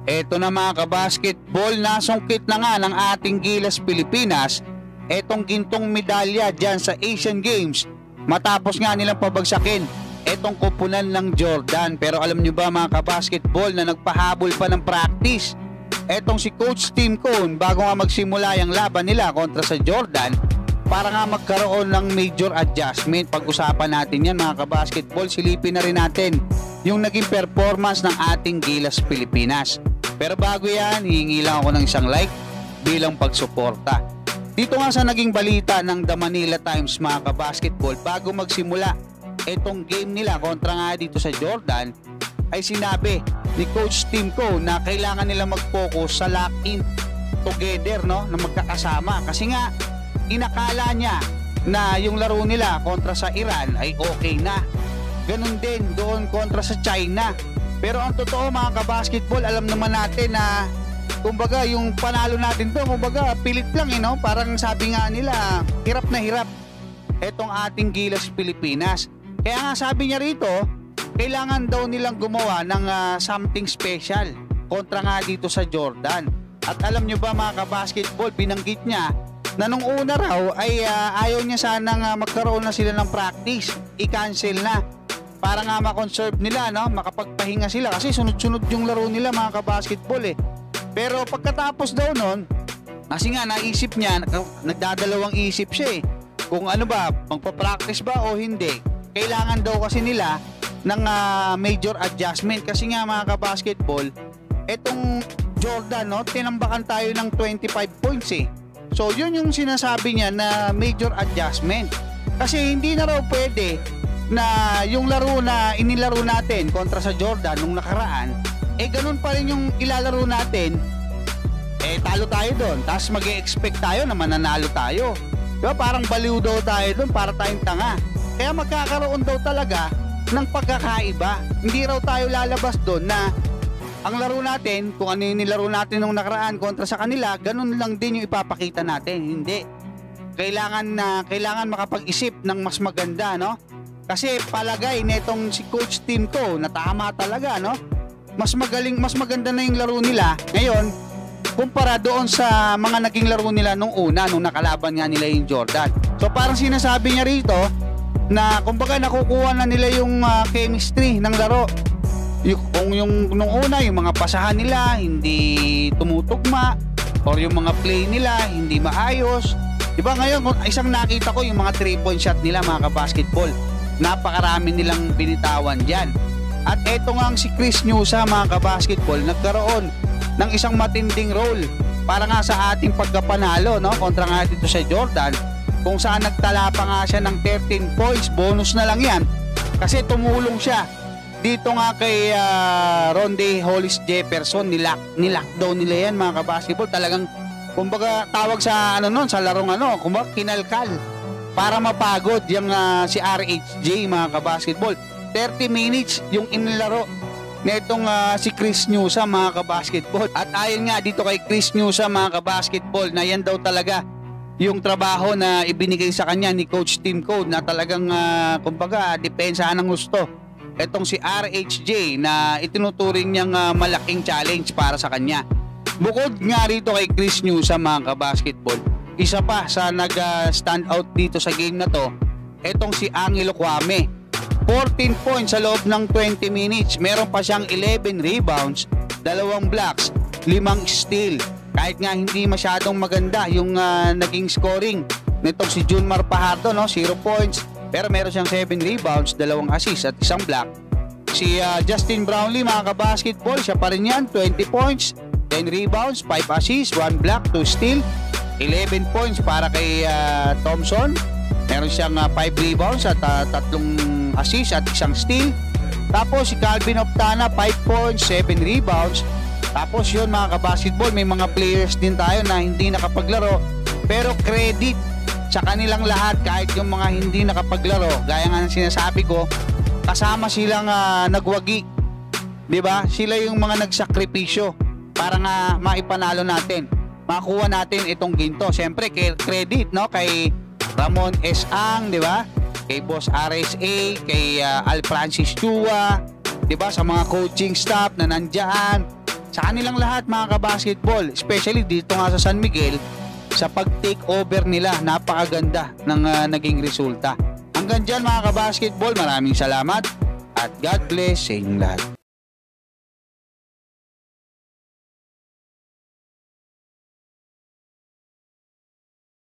Eto na mga kabasketball, nasungkit na nga ng ating Gilas Pilipinas etong gintong medalya dyan sa Asian Games matapos nga nilang pabagsakin etong koponan ng Jordan. Pero alam nyo ba mga kabasketball na nagpahabol pa ng practice etong si Coach Tim Cone bago nga magsimula yung laban nila kontra sa Jordan para nga magkaroon ng major adjustment. Pag-usapan natin yan mga kabasketball, silipin na rin natin yung naging performance ng ating Gilas Pilipinas. Pero bago yan, hihingi lang ako ng isang like bilang pagsuporta. Dito nga sa naging balita ng The Manila Times mga kabasketball, bago magsimula itong game nila kontra nga dito sa Jordan, ay sinabi ni Coach Tim Cone na kailangan nila mag-focus sa lock-in together, no, na magkakasama. Kasi nga, inakala niya na yung laro nila kontra sa Iran ay okay na. Ganun din doon kontra sa China. Pero ang totoo mga kabasketball, alam naman natin na kumbaga yung panalo natin to, kumbaga pilit lang no? Parang sabi nga nila, hirap na hirap etong ating Gilas Pilipinas. Kaya nga sabi niya rito, kailangan daw nilang gumawa ng something special kontra nga dito sa Jordan. At alam nyo ba mga kabasketball, binanggit niya na nung una raw ay ayaw niya sanang magkaroon na sila ng practice, i-cancel na para nga ma-conserve nila, no? Makapagpahinga sila kasi sunod-sunod yung laro nila mga kabasketball eh. Pero pagkatapos daw nun, kasi nga naisip niya, nagdadalawang isip siya eh, kung ano ba, magpa-practice ba o hindi. Kailangan daw kasi nila ng major adjustment kasi nga mga kabasketball, etong Jordan, no, tinambakan tayo ng 25 points eh. So yun yung sinasabi niya na major adjustment. Kasi hindi na raw pwede na yung laro na inilaro natin kontra sa Jordan nung nakaraan, eh ganun pa rin yung ilalaro natin, eh talo tayo doon, tapos mag-e-expect tayo na mananalo tayo. Diba? Parang baliw daw tayo doon, para tayong tanga. Kaya magkakaroon daw talaga ng pagkakaiba. Hindi raw tayo lalabas doon na ang laro natin, kung ano yung nilaro natin nung nakaraan kontra sa kanila, ganun lang din yung ipapakita natin. Hindi. Kailangan makapag-isip ng mas maganda, no? Kasi palagay netong si Coach Tim Cone na tama talaga, no? Mas maganda na yung laro nila ngayon kumpara doon sa mga naging laro nila nung una, nung nakalaban nga nila yung Jordan. So parang sinasabi niya rito na kumbaga nakukuha na nila yung chemistry ng laro. Yung nung una, yung mga pasahan nila hindi tumutugma or yung mga play nila hindi maayos. Diba ngayon, isang nakita ko yung mga 3-point shot nila mga kabasketball. Napakarami nilang binitawan dyan. At eto nga si Chris Newsa mga kabasketball, nagkaroon ng isang matinding role para nga sa ating pagkapanalo, no, kontra nga dito sa Jordan, kung saan nagtala pa nga siya ng 13 points. Bonus na lang yan kasi tumulong siya dito nga kay Rondae Hollis Jefferson. Nilockdown nila yan mga kabasketball. Talagang kumbaga tawag sa sa larong kumbaga kinalkal para mapagod yung si RHJ mga kabasketball. 30 minutes yung inilaro netong si Chris Newsa mga kabasketball. At ayon nga dito kay Chris Newsa mga kabasketball na yan daw talaga yung trabaho na ibinigay sa kanya ni Coach Tim Cone, na talagang kumbaga depensahan ng gusto etong si RHJ na itinuturing niyang malaking challenge para sa kanya. Bukod nga rito kay Chris Newsa mga kabasketball, isa pa sa nag-stand out dito sa game na to, etong si Angelo Kwame. 14 points sa loob ng 20 minutes. Meron pa siyang 11 rebounds, 2 blocks, 5 steal. Kahit nga hindi masyadong maganda yung naging scoring nitong si Junmar Fajardo, no? 0 points. Pero meron siyang 7 rebounds, 2 assists at 1 block. Si Justin Brownlee mga kabasketball, siya pa rin yan, 20 points, 10 rebounds, 5 assists, 1 block, 2 steal. 11 points para kay Thompson. Meron siyang 5 rebounds at 3 assists at 1 steal. Tapos si Calvin Optana 5 points, 7 rebounds. Tapos yun mga kabasketball, may mga players din tayo na hindi nakapaglaro, pero credit sa kanilang lahat kahit yung mga hindi nakapaglaro. Gaya nga ng sinasabi ko, kasama silang nagwagi, di ba? Sila yung mga nagsakripisyo para nga maipanalo natin, makuha natin itong ginto. Siyempre credit, no, kay Ramon S. Ang, di ba? Kay Boss RSA, kay Al Francis Chua, di ba? Sa mga coaching staff na nandiyan. sa kanilang lahat mga kabasketball, especially dito nga sa San Miguel, sa pag-take over nila. Napakaganda ng naging resulta. Hanggang dyan mga kabasketball, maraming salamat at God bless sa inyong lahat.